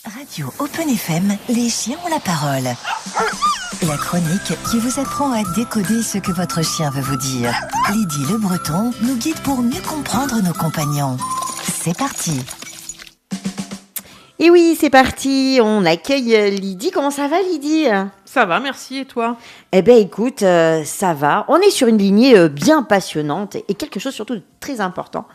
Radio Open FM, les chiens ont la parole. La chronique qui vous apprend à décoder ce que votre chien veut vous dire. Lydie Le Breton nous guide pour mieux comprendre nos compagnons. C'est parti. Et oui, c'est parti, on accueille Lydie. Comment ça va, Lydie ? Ça va, merci, et toi ? Eh bien, écoute, ça va. On est sur une lignée bien passionnante et quelque chose surtout de très important.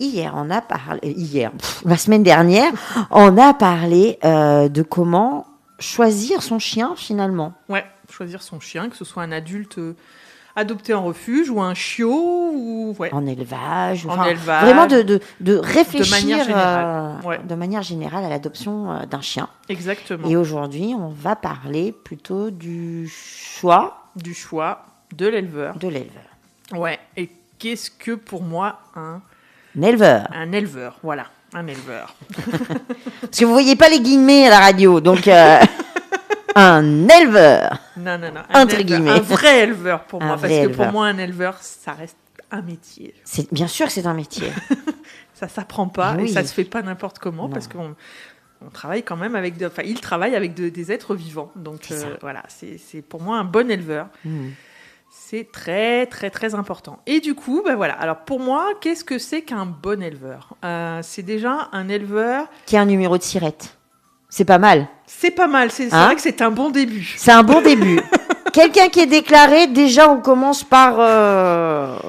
La semaine dernière, on a parlé de comment choisir son chien, finalement. Ouais, choisir son chien, que ce soit un adulte adopté en refuge ou un chiot ou en élevage, vraiment de réfléchir de manière générale à l'adoption d'un chien. Exactement. Et aujourd'hui, on va parler plutôt du choix de l'éleveur. Ouais. Et qu'est-ce que pour moi un éleveur, voilà, un éleveur. Parce que vous voyez pas les guillemets à la radio, donc. Un éleveur. Non. Entre guillemets. Un vrai éleveur pour moi. Parce que pour moi, un éleveur, ça reste un métier. Bien sûr que c'est un métier. Ça s'apprend pas et ça se fait pas n'importe comment parce qu'on travaille quand même avec il travaille avec des êtres vivants. Donc voilà, c'est pour moi un bon éleveur. C'est très, très, très important. Et du coup, voilà. Alors pour moi, qu'est-ce que c'est qu'un bon éleveur ? C'est déjà un éleveur qui a un numéro de sirette. C'est pas mal. C'est vrai que c'est un bon début. C'est un bon début. Quelqu'un qui est déclaré, déjà on commence par...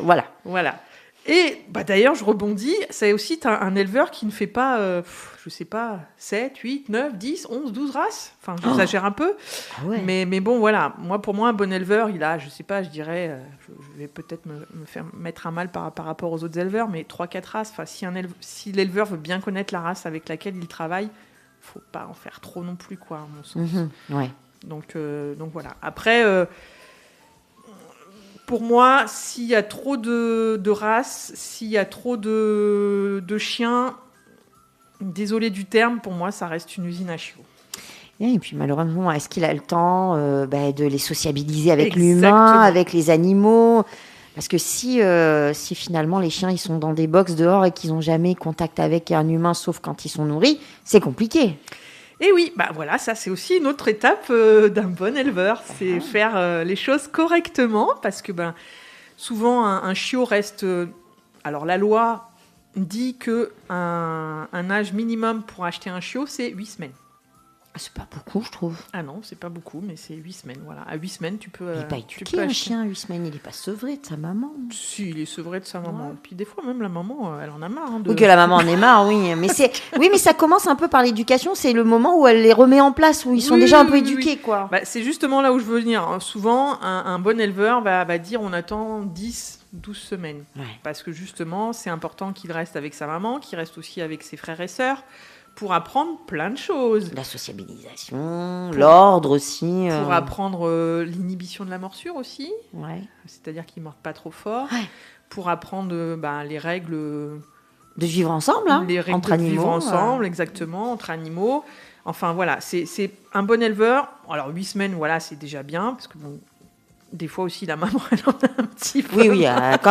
Voilà. Et d'ailleurs, je rebondis, c'est aussi un éleveur qui ne fait pas, 7, 8, 9, 10, 11, 12 races. Enfin, j'exagère un peu. Ah ouais. Mais bon, voilà. Pour moi, un bon éleveur, il a, je dirais, je vais peut-être me faire mettre un mal par rapport aux autres éleveurs, mais 3-4 races. Enfin, si l'éleveur veut bien connaître la race avec laquelle il travaille, faut pas en faire trop non plus, quoi, à mon sens. Ouais. Donc voilà. Après, pour moi, s'il y a trop de races, s'il y a trop de chiens, désolé du terme, pour moi, ça reste une usine à chiots. Et puis malheureusement, est-ce qu'il a le temps de les sociabiliser avec l'humain, avec les animaux ? Parce que si finalement les chiens ils sont dans des box dehors et qu'ils n'ont jamais contact avec un humain sauf quand ils sont nourris, c'est compliqué. Et oui, voilà, ça c'est aussi une autre étape d'un bon éleveur, c'est faire les choses correctement, parce que souvent un chiot reste... alors la loi dit que un âge minimum pour acheter un chiot, c'est 8 semaines. C'est pas beaucoup, je trouve. Ah non, c'est pas beaucoup, mais c'est 8 semaines. Voilà. À 8 semaines, tu peux. Il n'est pas éduqué, un chien, 8 semaines. Il n'est pas sevré de sa maman. Si, il est sevré de sa maman. Ouais. Puis des fois, même la maman, elle en a marre. Oui, que la maman en ait marre, oui. Mais ça commence un peu par l'éducation. C'est le moment où elle les remet en place, où ils sont déjà un peu éduqués, quoi. C'est justement là où je veux venir. Souvent, un bon éleveur va dire on attend 10, 12 semaines. Ouais. Parce que justement, c'est important qu'il reste avec sa maman, qu'il reste aussi avec ses frères et sœurs, pour apprendre plein de choses. La sociabilisation, l'ordre aussi. Pour apprendre l'inhibition de la morsure aussi. Ouais. C'est-à-dire qu'ils ne mordent pas trop fort. Ouais. Pour apprendre les règles... de vivre ensemble, hein, les règles entre animaux. Vivre ensemble, exactement, entre animaux. Enfin, voilà, c'est un bon éleveur. Alors, 8 semaines, voilà, c'est déjà bien, parce que des fois aussi, la maman, elle en a un petit peu. Oui,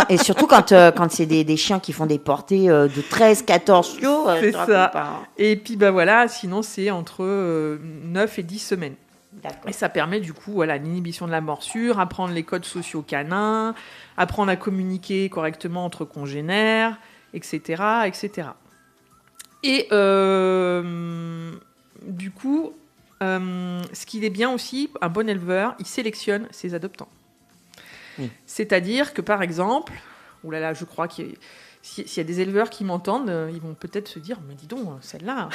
et surtout quand c'est des chiens qui font des portées de 13, 14 chiots. C'est ça. Et puis, voilà, sinon, c'est entre 9 et 10 semaines. D'accord. Et ça permet, du coup, l'inhibition de la morsure, apprendre les codes sociaux canins, apprendre à communiquer correctement entre congénères, etc., etc. Et du coup... ce qu'il est bien aussi, un bon éleveur, il sélectionne ses adoptants. Oui. C'est-à-dire que, par exemple, je crois s'il y a des éleveurs qui m'entendent, ils vont peut-être se dire, mais dis donc, celle-là...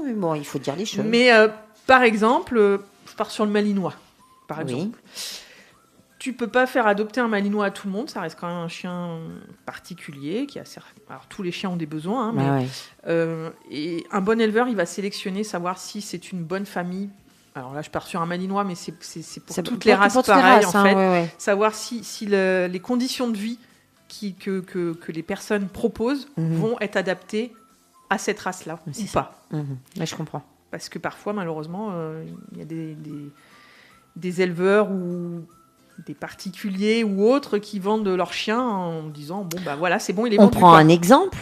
mais bon, il faut dire les choses. Mais, par exemple, je pars sur le malinois, par exemple. Tu peux pas faire adopter un malinois à tout le monde, ça reste quand même un chien particulier qui a alors tous les chiens ont des besoins, hein, et un bon éleveur, il va sélectionner, savoir si c'est une bonne famille. Alors là, je pars sur un malinois, mais c'est pour toutes les races pareilles, en fait. Savoir si les conditions de vie que les personnes proposent vont être adaptées à cette race-là ou pas. Ouais, je comprends. Parce que parfois, malheureusement, il y a des éleveurs ou des particuliers ou autres qui vendent leurs chiens en disant voilà, c'est bon, il est On vendu. prend un exemple.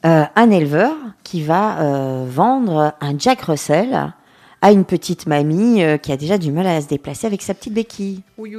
un éleveur qui va vendre un Jack Russell à une petite mamie qui a déjà du mal à se déplacer avec sa petite béquille. Oui.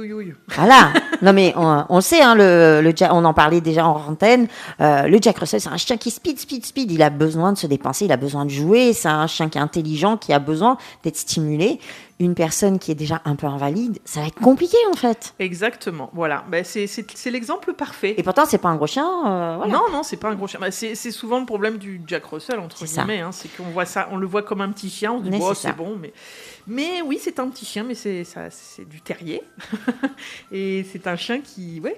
Voilà. Non mais on le sait, hein, on en parlait déjà en antenne. Le Jack Russell, c'est un chien qui speed. Il a besoin de se dépenser, il a besoin de jouer. C'est un chien qui est intelligent, qui a besoin d'être stimulé. Une personne qui est déjà un peu invalide, ça va être compliqué en fait. Exactement. Voilà. C'est l'exemple parfait. Et pourtant, c'est pas un gros chien. Voilà. Non, c'est pas un gros chien. C'est souvent le problème du Jack Russell entre guillemets. Hein, c'est qu'on voit ça, on le voit comme un petit chien. On se dit c'est bon, mais oui, c'est un petit chien, mais c'est du terrier. Et c'est un chien que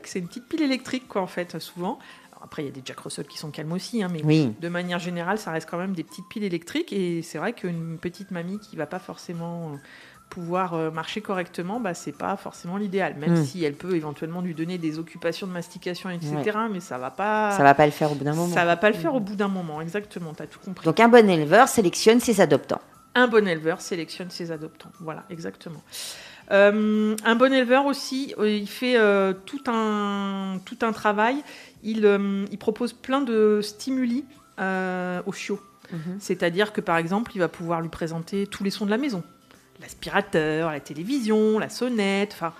c'est une petite pile électrique, quoi, en fait, souvent. Alors après, il y a des Jack Russell qui sont calmes aussi, hein, mais de manière générale, ça reste quand même des petites piles électriques. Et c'est vrai qu'une petite mamie qui va pas forcément pouvoir marcher correctement, c'est pas forcément l'idéal, même si elle peut éventuellement lui donner des occupations de mastication, etc. Mais ça va pas le faire au bout d'un moment. Ça va pas le faire au bout d'un moment, exactement, t'as tout compris. Donc un bon éleveur sélectionne ses adoptants. Un bon éleveur sélectionne ses adoptants, voilà, exactement. Un bon éleveur aussi, il fait tout un travail. Il propose plein de stimuli au chiot. C'est-à-dire que, par exemple, il va pouvoir lui présenter tous les sons de la maison. L'aspirateur, la télévision, la sonnette, enfin...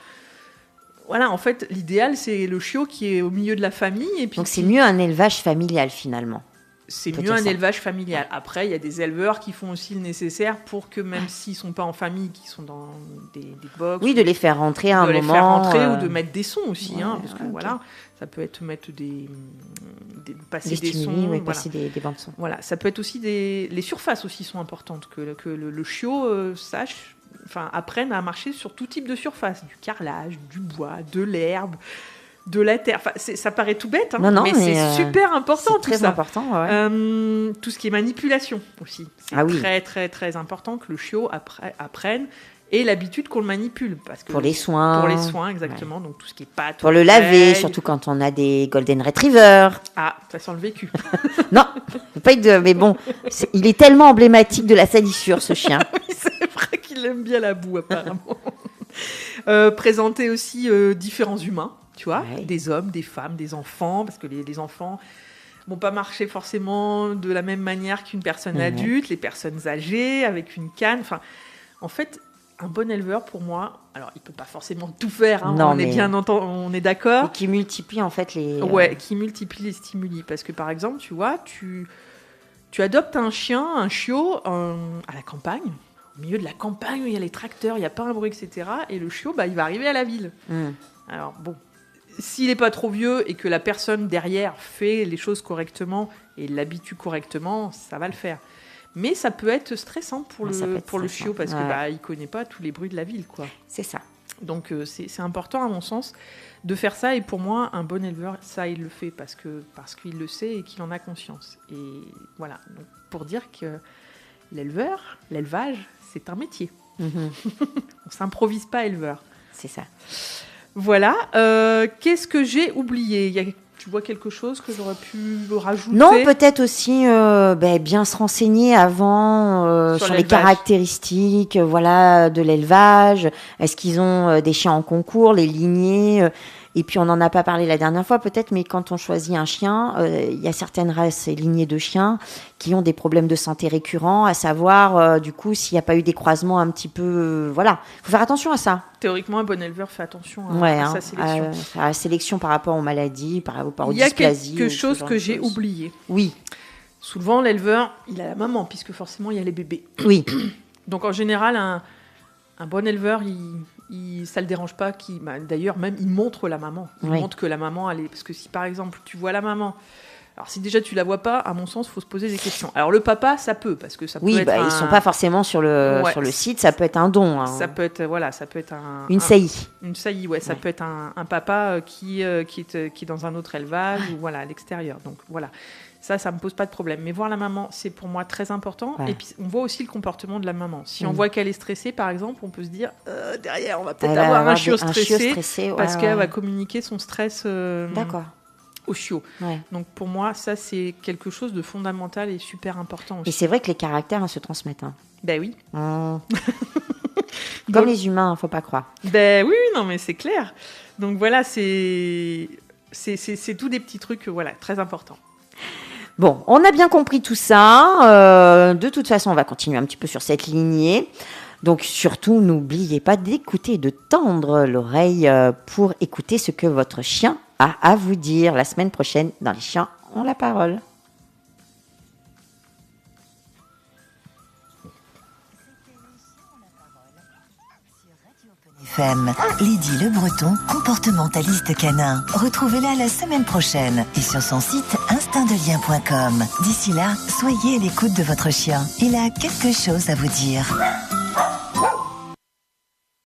Voilà, en fait, l'idéal, c'est le chiot qui est au milieu de la famille. Et puis donc, c'est mieux un élevage familial, finalement. C'est mieux un élevage familial. Après, il y a des éleveurs qui font aussi le nécessaire pour que, même s'ils ne sont pas en famille, qui sont dans des box... Oui, de les faire rentrer à un moment. De les faire rentrer ou de mettre des sons aussi. Parce que voilà, ça peut être mettre passer des sons. Passer des bandes sons. Voilà, ça peut être aussi les surfaces aussi sont importantes. Que le chiot sache... apprennent à marcher sur tout type de surface, du carrelage, du bois, de l'herbe, de la terre. Ça paraît tout bête, hein, mais c'est super important. C'est très important. Ouais. Tout ce qui est manipulation aussi. C'est très, très, très important que le chiot apprenne et l'habitude qu'on le manipule. Parce que pour les soins. Pour les soins, exactement. Ouais. Donc tout ce qui est pâte. Pour le laver, surtout quand on a des Golden Retriever. Ah, ça sent le vécu. Non, mais bon, il est tellement emblématique de la salissure, ce chien. Oui, c'est vrai qu'il aime bien la boue, apparemment. Présenter aussi différents humains, tu vois, des hommes, des femmes, des enfants, parce que les enfants vont pas marcher forcément de la même manière qu'une personne adulte, les personnes âgées, avec une canne. En fait, un bon éleveur, pour moi, alors il peut pas forcément tout faire, hein, on est d'accord. Et qui multiplie en fait les... qui multiplie les stimuli. Parce que par exemple, tu vois, tu adoptes un chiot à la campagne, au milieu de la campagne où il y a les tracteurs, il n'y a pas un bruit, etc. Et le chiot, il va arriver à la ville. Alors bon, s'il n'est pas trop vieux et que la personne derrière fait les choses correctement et l'habitue correctement, ça va le faire. Mais ça peut être stressant pour le chiot parce qu'il ne connaît pas tous les bruits de la ville, quoi. C'est ça. Donc c'est important, à mon sens, de faire ça. Et pour moi, un bon éleveur, ça, il le fait parce qu'il le sait et qu'il en a conscience. Et voilà, donc, pour dire que l'élevage, c'est un métier. On ne s'improvise pas éleveur. C'est ça. Voilà. Qu'est-ce que j'ai oublié ? Tu vois quelque chose que j'aurais pu rajouter ? Non, peut-être aussi bien se renseigner avant sur les caractéristiques de l'élevage. Est-ce qu'ils ont des chiens en concours, les lignées et puis, on n'en a pas parlé la dernière fois peut-être, mais quand on choisit un chien, il y a certaines races et lignées de chiens qui ont des problèmes de santé récurrents, à savoir, du coup, s'il n'y a pas eu des croisements un petit peu... voilà, il faut faire attention à ça. Théoriquement, un bon éleveur fait attention à sa sélection. À la sélection par rapport aux maladies, par rapport aux dysplasies. Il y a quelque chose que j'ai oublié. Oui. Souvent, l'éleveur, il a la maman, puisque forcément, il y a les bébés. Oui. Donc, en général, un bon éleveur, ça le dérange pas. D'ailleurs, même, il montre la maman. Il montre que la maman, elle est... Parce que si, par exemple, tu vois la maman... Alors, si déjà tu la vois pas, à mon sens, il faut se poser des questions. Alors, le papa, ça peut, parce que ça peut être ils sont pas forcément sur le site, ça peut être un don. Hein. Ça peut être, une saillie. Une saillie, ça peut être un papa qui est dans un autre élevage, ou à l'extérieur. Donc, voilà. Ça me pose pas de problème. Mais voir la maman, c'est pour moi très important. Ouais. Et puis, on voit aussi le comportement de la maman. Si on voit qu'elle est stressée, par exemple, on peut se dire, derrière, on va peut-être avoir un chiot stressé, parce qu'elle va communiquer son stress au chiot. Ouais. Donc, pour moi, ça, c'est quelque chose de fondamental et super important aussi. Et c'est vrai que les caractères se transmettent. Hein. Ben oui. Comme les humains, faut pas croire. Ben oui, non, mais c'est clair. Donc, voilà, c'est tous des petits trucs, très importants. Bon, on a bien compris tout ça. De toute façon, on va continuer un petit peu sur cette lignée. Donc surtout, n'oubliez pas d'écouter et de tendre l'oreille pour écouter ce que votre chien a à vous dire la semaine prochaine dans Les Chiens ont la parole. FM. Lydie Le Breton, comportementaliste canin. Retrouvez-la la semaine prochaine et sur son site instinctdelien.com. D'ici là, soyez à l'écoute de votre chien. Il a quelque chose à vous dire.